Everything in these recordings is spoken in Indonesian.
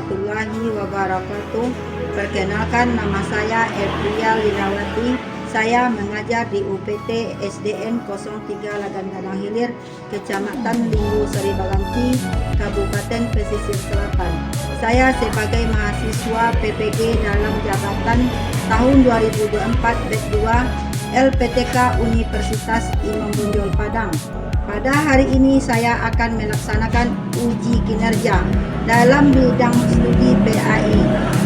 warahmatullahi wabarakatuh. Perkenalkan, nama saya Evria Linawati. Saya mengajar di UPT SDN 03 Lagan-Gadang Hilir, Kecamatan Linggu Seri Baganti, Kabupaten Pesisir Selatan. Saya sebagai mahasiswa PPG dalam jabatan tahun 2024 batch 2 LPTK Universitas Imam Bonjol Padang. Pada hari ini saya akan melaksanakan uji kinerja dalam bidang studi PAI.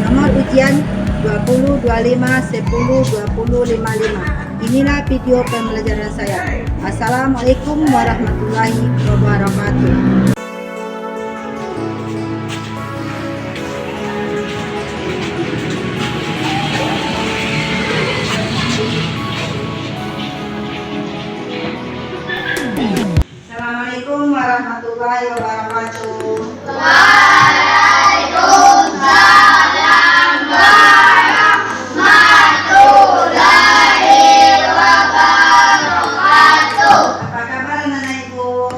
Nomor ujian 20, 25, 10, 20, 55. Inilah video pembelajaran saya. Assalamualaikum warahmatullahi wabarakatuh. Assalamualaikum warahmatullahi wabarakatuh. Waalaikumsalam warahmatullahi wabarakatuh. Apa kabar anak ibu?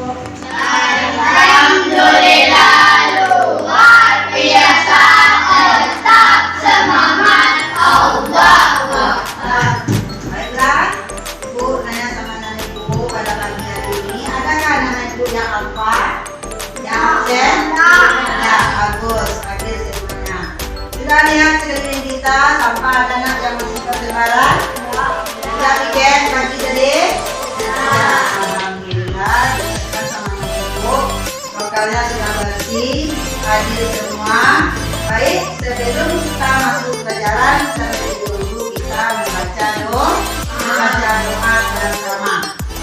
Alhamdulillah luar biasa, tetap semangat, Allahu Akbar. Baiklah, ibu nanya sama anak ibu pada pagi hari ini, adakah anak ibu yang apa? Yang absen? Ya, bagus. Hadir semuanya. Sudah lihat sekeliling kita, sampah ada anak yang masih bertebaran? Sudah weekend pagi tadi? Ya, alhamdulillah. Kita sama anak ibu, lokalnya sudah bersih, hadir semua. Baik, sebelum kita masuk pelajaran, terlebih dahulu kita membaca doa bersama.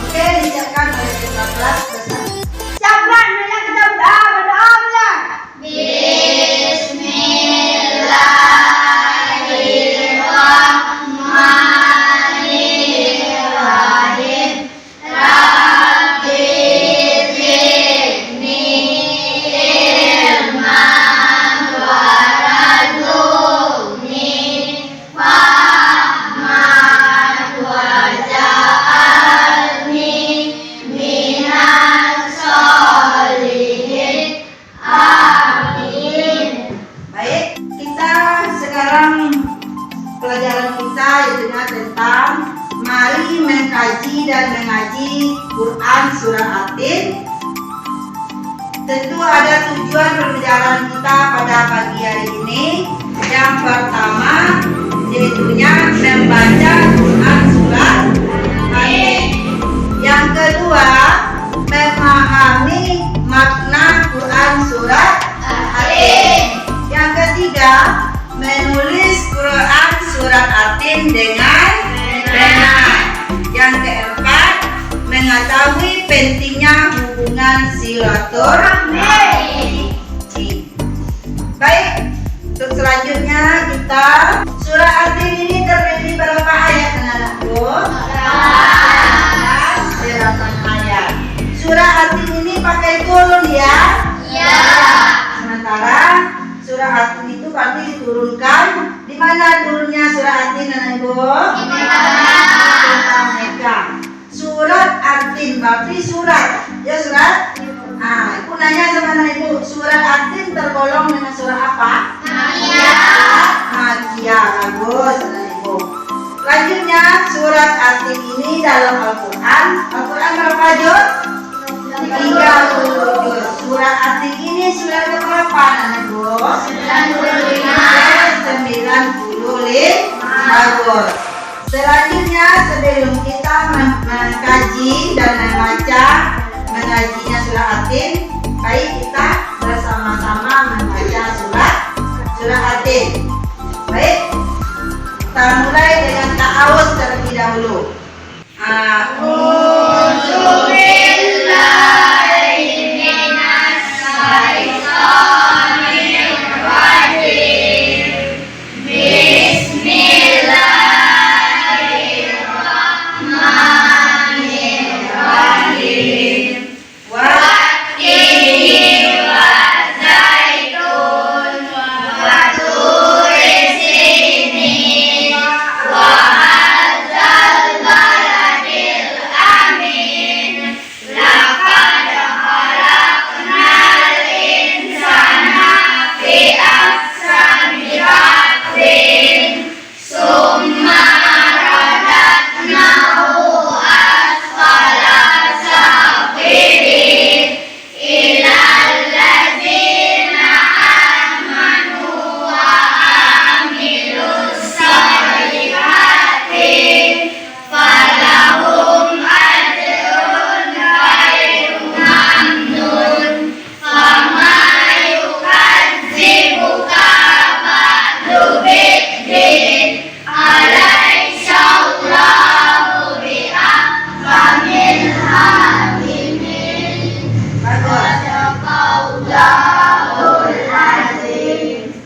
Oke, disiapkan oleh ketua kelas bersama. Siapkan, bila kita berdoa. Bismillahirrahmanirrahim. Rabbi zidni ilman warzuqni fahman waj'alni minas sholihin. Amin. Baik, kita sekarang pelajaran kita yaitu tentang mari mengkaji dan mengaji Quran Surah At-Tin. Tentu ada tujuan pembelajaran kita pada pagi hari ini. Yang pertama, yaitunya membaca Quran Surah At-Tin. Yang kedua, memahami makna Quran Surah At-Tin. Yang ketiga, menulis Quran Surat At-Tin dengan benar. Yang keempat, mengetahui pentingnya hubungan silaturahmi. Baik, untuk selanjutnya kita Surah At-Tin ini terdiri berapa ayat anak-anakku? 8 ayat. Surah At-Tin ini pakai turun ya? Ya. Sementara Surah At-Tin itu pasti diturunkan. Di mana turunnya Surah At-Tin anak ibu? Di Mekah. Mekah. Surat At-Tin berarti surat. Ya surat? Nah, ibu nanya sama anak ibu, surat At-Tin tergolong dengan surah apa? Makiyah. Bagus anak ibu. Selanjutnya surat At-Tin ini dalam Al-Quran. Al-Quran berapa juz? 30 juz. Surah At-Tin ini surat berapa anak ibu? 95. Bagus. Selanjutnya sebelum kita mengkaji dan membaca mengajinya surah At-Tin, baik kita bersama-sama membaca surah At-Tin. Baik, kita mulai dengan ta'awudz terlebih dahulu. A'udzu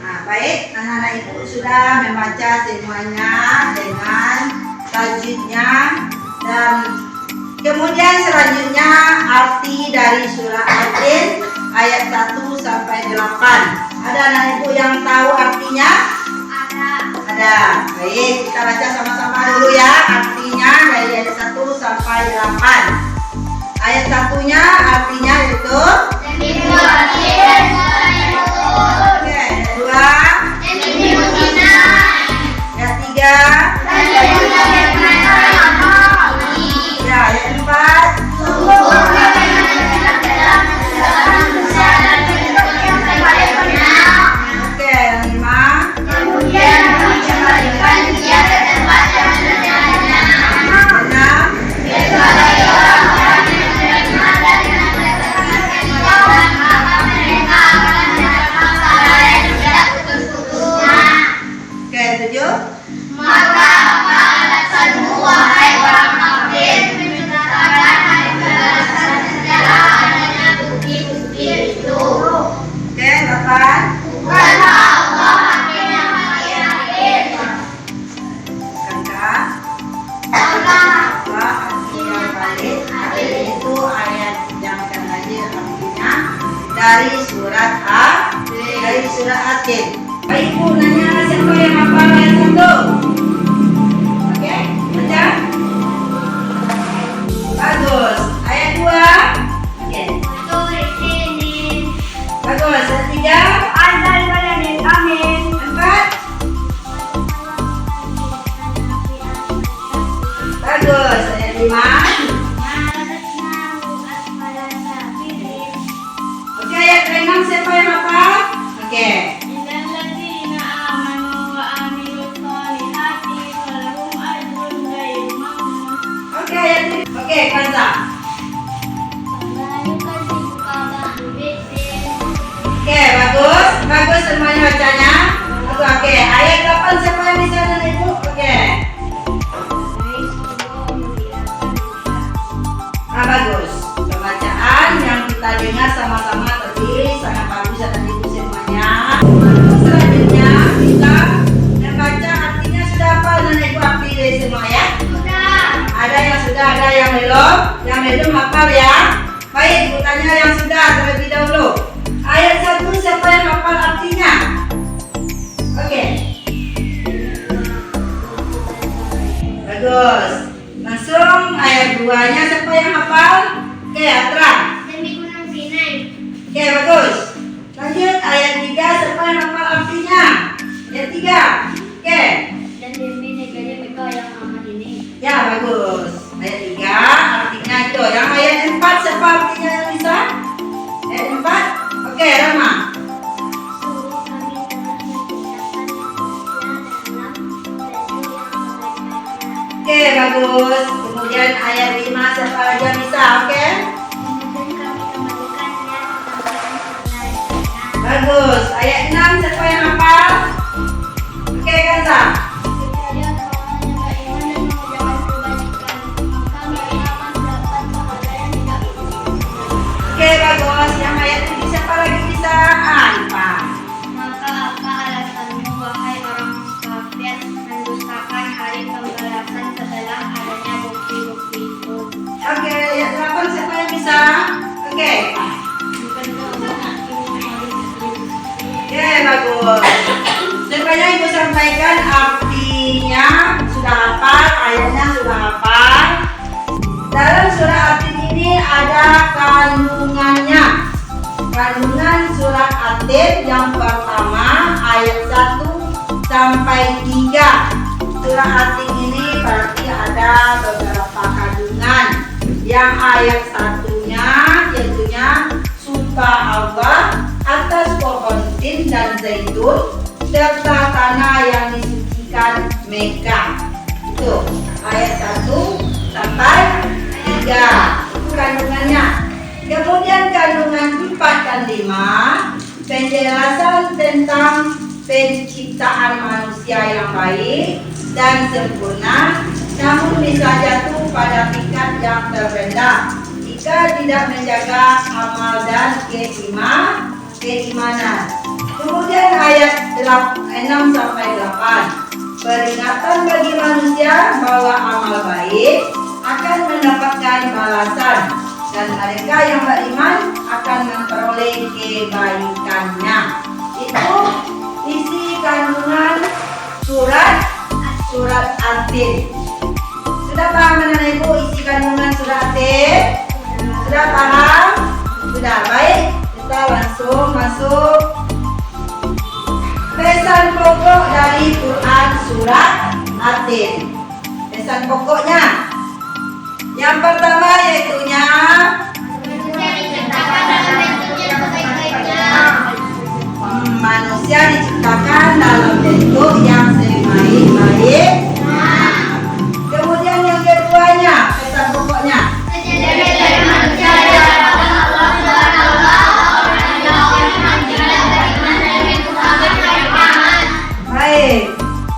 Nah, baik, anak-anak ibu sudah membaca semuanya dengan tajwidnya, dan kemudian selanjutnya arti dari surah Al-Tin ayat 1 sampai 8. Ada anak ibu yang tahu artinya? Ada. Baik, kita baca sama-sama dulu ya artinya dari ayat 1 sampai 8. Ayat satunya artinya itu oke, ayat 2, ayat 3, ya, ayat 4, oke, ayat 5, 6, oke, 7, oke, 8, bukankah? Allah arti yang baik. Itu ayat yang akan hadir artinya dari surat At-Tin. Baik, ibu nanya siapa yang hafal ayat 1? Oke, baca. Bagus. Ayat 2. Oke. Bagus. Ayat 3. 4. Bagus. Ayat 5. Oke, ayat 6 siapa yang hafal? Oke. Oke, ayat 3. Oke, Kanza. Oke, bagus. Bagus semuanya bacanya. Oke, ayat 8 siapa yang bisa dan ibu? Oke. Nah, bagus. Pembacaan yang kita dengar sama-sama tadi sangat bagus dan ibu semuanya. Selanjutnya kita membaca artinya sudah apa dan ibu arti dari semua ya? Ada yang sudah, ada yang belum. Yang belum hafal ya. Baik, ibu tanya yang sudah terlebih dahulu. Ayat 1 siapa yang hafal artinya? Oke. Bagus. Langsung ayat 2-nya siapa yang hafal? Oke, Atra. Oke, bagus. Lanjut ayat 3 siapa yang hafal artinya? Ayat 3. Oke. Ya, bagus. Ayat 3 artinya itu. Yang ayat 4 siapa artinya yang bisa? Ayat 4. Oke, Rama. Oke, bagus. Kemudian ayat 5 siapa aja bisa? Oke. Bagus. Ayat 6 siapa yang hafal? Oke, Kanza. Oke, bagus. Yang ayat 7 siapa lagi bisa? Ipa. Maka apa alasanmu wahai orang kafir mendustakan hari pembalasan setelah adanya bukti-bukti itu? Oke, ayat 8 siapa yang bisa? Oke. Oke, bagus. Semuanya ibu sampaikan artinya sudah hafal, ayatnya sudah hafal. Dalam surah At-Tin ini ada kandungannya. Kandungan surat At-Tin yang pertama ayat 1 sampai 3. Surah At-Tin ini berarti ada beberapa kandungan. Yang ayat satunya tentunya sumpah Allah atas pohon tin dan zaitun serta tanah yang disucikan Mekah. Itu ayat 1 sampai 3. Itu kandungannya. Kemudian kandungan 4 dan 5 penjelasan tentang penciptaan manusia yang baik dan sempurna, namun bisa jatuh pada tingkat yang terendah jika tidak menjaga amal dan keimanan. Kemudian ayat 6 sampai 8. Peringatan bagi manusia bahwa amal baik akan mendapatkan balasan dan mereka yang beriman akan memperoleh kebaikannya. Itu isi kandungan surat At-Tin. Sudah paham anak ibu isi kandungan surat At-Tin? Sudah paham? Sudah, baik. Kita langsung masuk pesan pokok dari Quran surat At-Tin. Pesan pokoknya yang pertama yaitunya manusia diciptakan dalam bentuk yang sebaik-baik. Kemudian yang keduanya pesan pokoknya baik.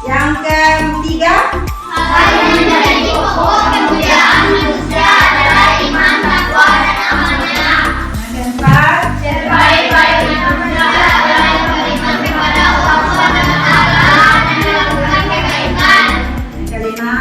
Yang ketiga yang keempat yang kelima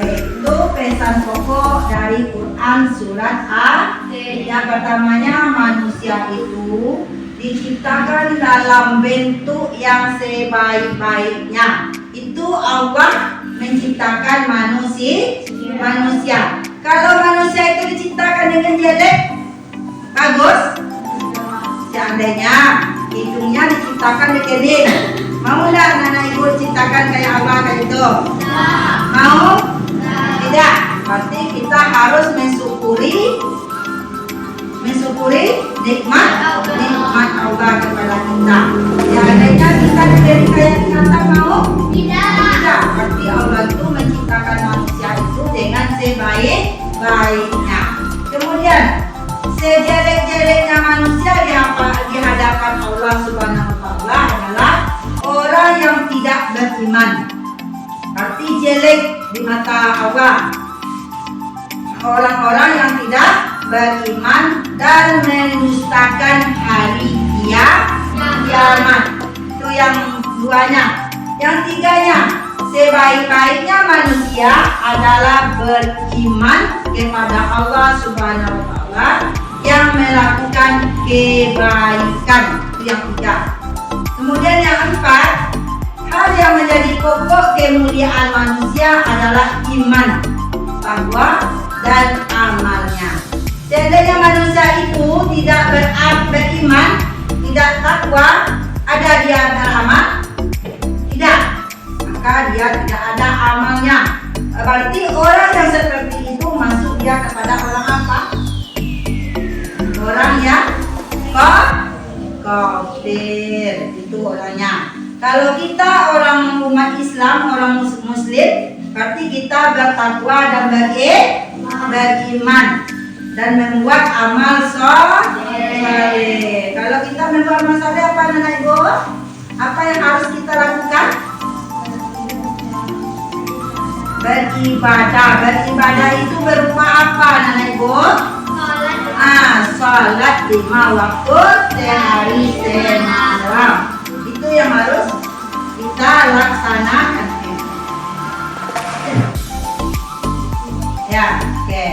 baik. Itu pesan pokok dari Quran surat At-Tin. Yang pertamanya manusia itu diciptakan dalam bentuk yang sebaik-baiknya. Itu Allah menciptakan manusia. Kalau manusia itu diciptakan dengan jelek, bagus. Seandainya hidungnya diciptakan begini, mau enggak anak ibu diciptakan kayak Allah kayak itu? Mau? Tidak. Berarti kita harus mensyukuri nikmat Allah kepada kita. Seandainya kita diberi kayak binatang, mau? Tidak. Berarti Allah itu menciptakan manusia itu dengan sebaik-baiknya. Kemudian sejelek-jeleknya manusia di hadapan Allah Subhanahu wa Ta'ala adalah orang yang tidak beriman. Berarti jelek di mata Allah orang-orang yang tidak beriman dan mendustakan hari kiamat. Itu yang duanya. Yang tiganya, sebaik-baiknya manusia adalah beriman kepada Allah Subhanahu wa Ta'ala yang melakukan kebaikan. Itu yang tiga. Kemudian yang empat, hal yang menjadi pokok kemuliaan manusia adalah iman, takwa, dan amalnya. Seandainya manusia itu tidak beriman, tidak takwa, ada dia beramal? Tidak. Maka dia tidak ada amalnya. Berarti orang yang seperti itu masuk dia kepada orang apa? Orang yang kafir. Itu orangnya. Kalau kita orang umat Islam, orang muslim, berarti kita bertakwa dan beriman dan membuat amal soleh. Kalau kita membuat amal soleh, apa anak ibu? Apa yang harus kita lakukan? Beribadah. Beribadah itu berupa apa anak ibu? Salat 5 waktu sehari semalam. Itu yang harus kita laksanakan. Ya, oke.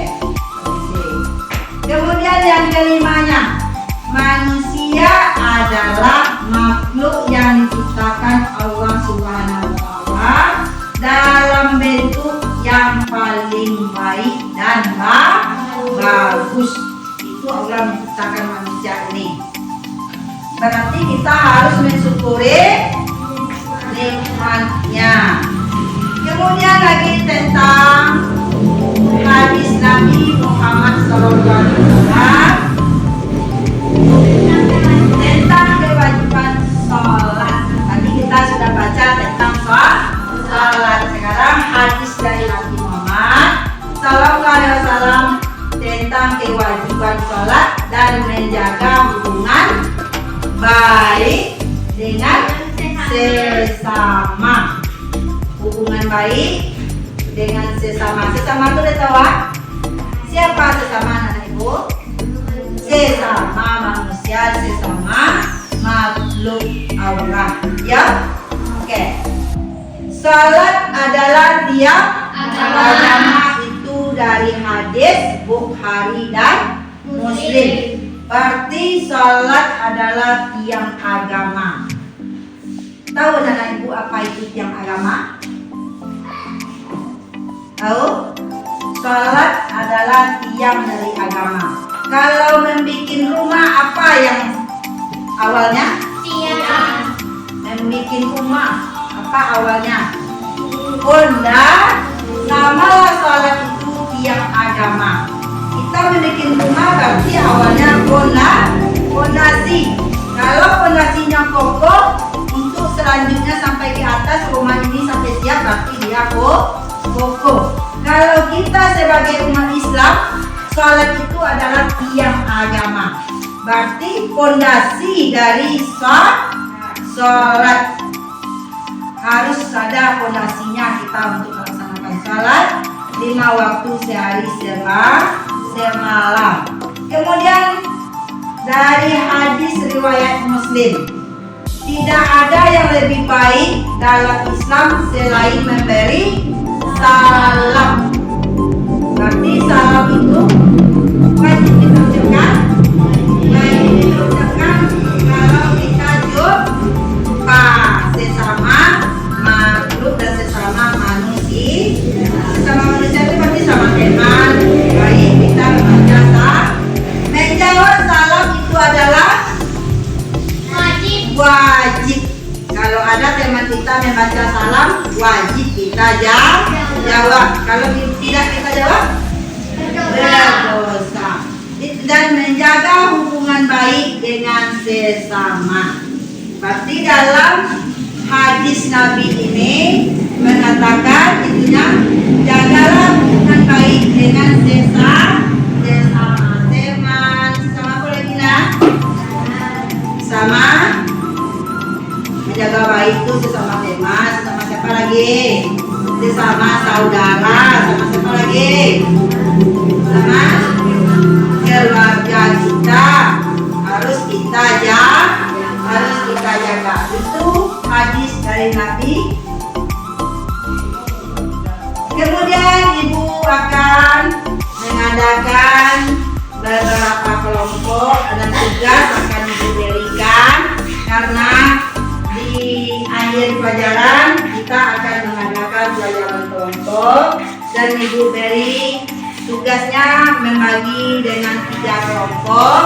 Kemudian yang kelimanya, manusia adalah makhluk yang diciptakan Allah Subhanahu wa Ta'ala dalam bentuk yang paling baik dan bagus. Itu Allah menciptakan manusia ini. Berarti kita harus mensyukuri nikmatnya. Kemudian lagi tentang hadis Nabi Muhammad SAW tentang kewajiban sholat. Tadi kita sudah baca tentang sholat. Sekarang hadis dari Nabi Muhammad SAW tentang kewajiban sholat dan menjaga hubungan baik dengan sesama. Hubungan baik dengan sesama. Sesama itu udah tahu ah? Siapa sesama anak ibu? Sesama manusia, sesama makhluk Allah. Ya, oke. Salat adalah tiap agama itu dari hadis Bukhari dan Muslim. Berarti salat adalah tiang agama. Tahu anak ibu apa itu tiang agama? Tahu? Salat adalah tiang dari agama. Kalau membuat rumah apa yang awalnya? Tiang. Membuat rumah apa awalnya? Pondasi. Samalah salat itu tiang agama. Kita membuat rumah berarti awalnya pondasi. Kalau pondasinya kokoh, untuk selanjutnya sampai ke atas rumah ini sampai siap berarti dia kokoh. Kalau kita sebagai umat Islam, salat itu adalah tiang agama. Berarti pondasi dari salat harus ada pondasinya kita untuk melaksanakan salat 5 waktu sehari semalam. Kemudian dari hadis riwayat Muslim, tidak ada yang lebih baik dalam Islam selain memberi salam. Berarti salam itu wajib kita ucapkan. Wajib kita ucapkan kalau kita jumpa sesama makhluk dan sesama manusia. Sesama manusia itu berarti sama teman. Baik kita membaca menjawab salam itu adalah wajib. Kalau ada teman kita membaca salam, wajib kita jawab. Kalau tidak kita jawab, berdosa. Dan menjaga hubungan baik dengan sesama. Berarti dalam hadis Nabi ini mengatakan itunya jagalah hubungan baik dengan sesama teman. Sama apa lagi nah? Sama menjaga baik itu sesama teman, sesama siapa lagi? Sesama saudara, sama siapa lagi? Sama keluarga kita harus kita jaga. Itu hadis dari Nabi. Kemudian ibu akan mengadakan beberapa kelompok dan tugas akan diberikan karena di akhir pelajaran kita akan mengadakan pelajaran kelompok dan ibu beri tugasnya membagi dengan 3 kelompok.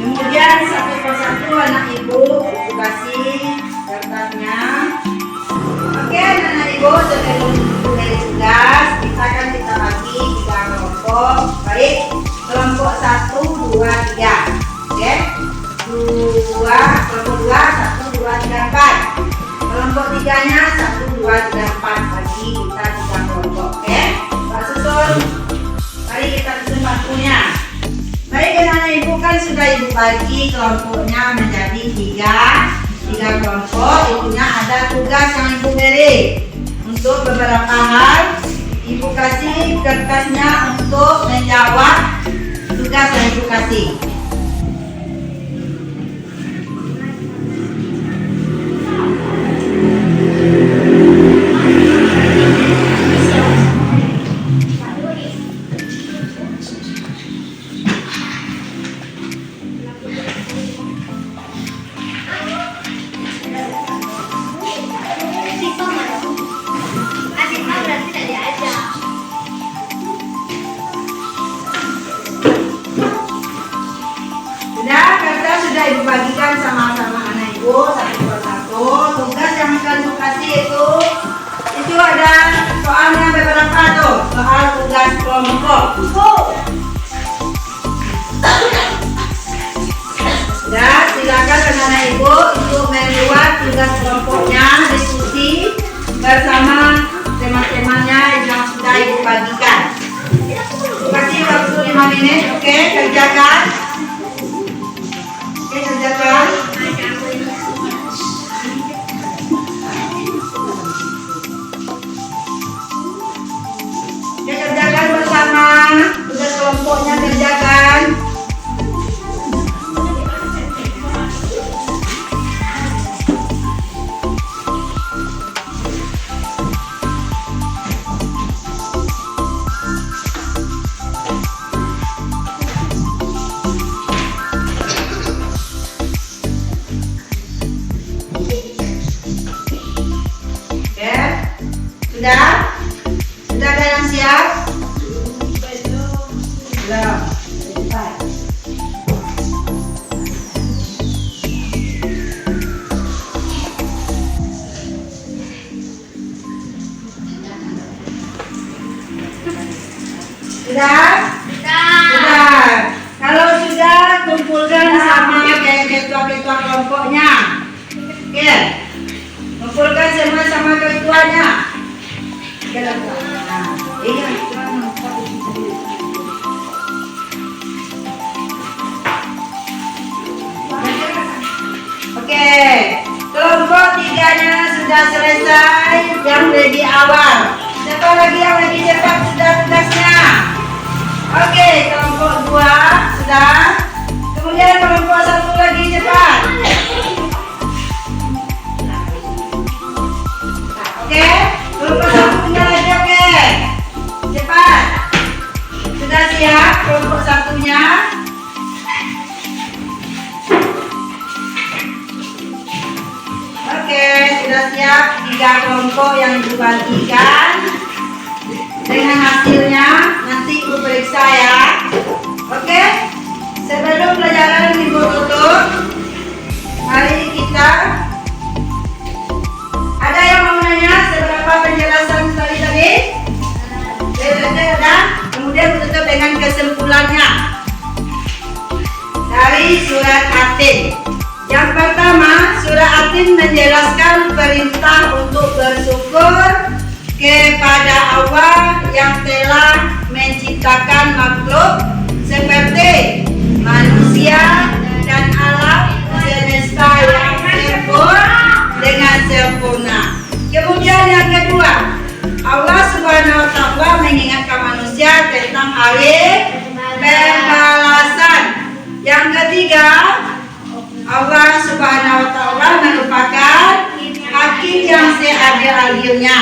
Kemudian satu persatu anak ibu kasih kertasnya. Oke anak ibu, sebelum beri tugas kita akan bagi 3 kelompok. Baik, kelompok 1, 2, 3. Oke, kelompok 2, 1, 2, 3, 4. Kelompok 3-nya 1, 2, 3, 4. Bagi kita 3 kelompok. Oke, Pak susun. Mari kita susun waktunya. Baik anak ibu kan sudah ibu bagi kelompoknya menjadi 3 kelompok. Ibunya ada tugas yang ibu beri untuk beberapa hal. Ibu kasih kertasnya untuk menjawab tugas yang ibu kasih. Sudah ibu bagikan sama-sama anak ibu satu persatu. Tugas yang akan ibu kasih itu ada soalnya beberapa tuh, soal tugas kelompok. Dan silakan anak ibu untuk membuat tugas kelompoknya, diskusi bersama teman-temannya yang sudah ibu bagikan. Kasih waktu 5 menit, oke, kerjakan. Oke, kerjakan. kelompoknya kerjakan. Oke, sudah? Sudah ada yang siap? Belum. Cepat. Sudah? Sudah. Kalau sudah, kumpulkan sama kayak ketua-ketua kelompoknya. Oke. Kumpulkan semua sama ketuanya. Nah, iya. Oke, kelompok tiganya sudah selesai yang lebih awal. Siapa lagi yang lebih cepat sudah tugasnya? Oke, kelompok 2 sudah. Kemudian kelompok 1 lagi cepat. Oke, kelompok 1-nya lagi oke. Cepat. Sudah siap kelompok 1-nya? Oke, sudah siap 3 kelompok yang dibagikan. Dengan hasilnya nanti Ibu periksa ya. Oke, sebelum pelajaran Ibu tutup, mari kita. Ada yang mau nanya seberapa penjelasan tadi? Ada. Kemudian tutup dengan kesimpulannya dari surat Atin. Yang pertama, surah Atin menjelaskan perintah untuk bersyukur kepada Allah yang telah menciptakan makhluk seperti manusia dan alam semesta yang dengan sempurna. Kemudian yang kedua, Allah Subhanahu wa Ta'ala mengingatkan manusia tentang hari pembalasan. Yang ketiga, Allah Subhanahu wa Ta'ala merupakan hakim yang seadil-adilnya.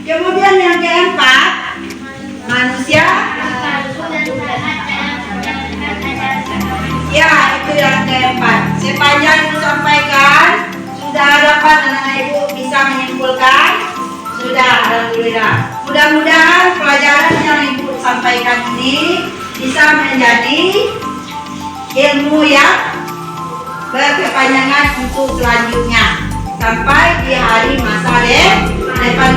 Kemudian yang keempat, manusia. Ya, itu yang keempat. Sepanjang Ibu sampaikan, sudah dapat anak Ibu bisa menyimpulkan? Sudah, alhamdulillah. Mudah-mudahan pelajaran yang Ibu sampaikan ini bisa menjadi ilmu yang berkepanjangan untuk selanjutnya sampai di hari masa depan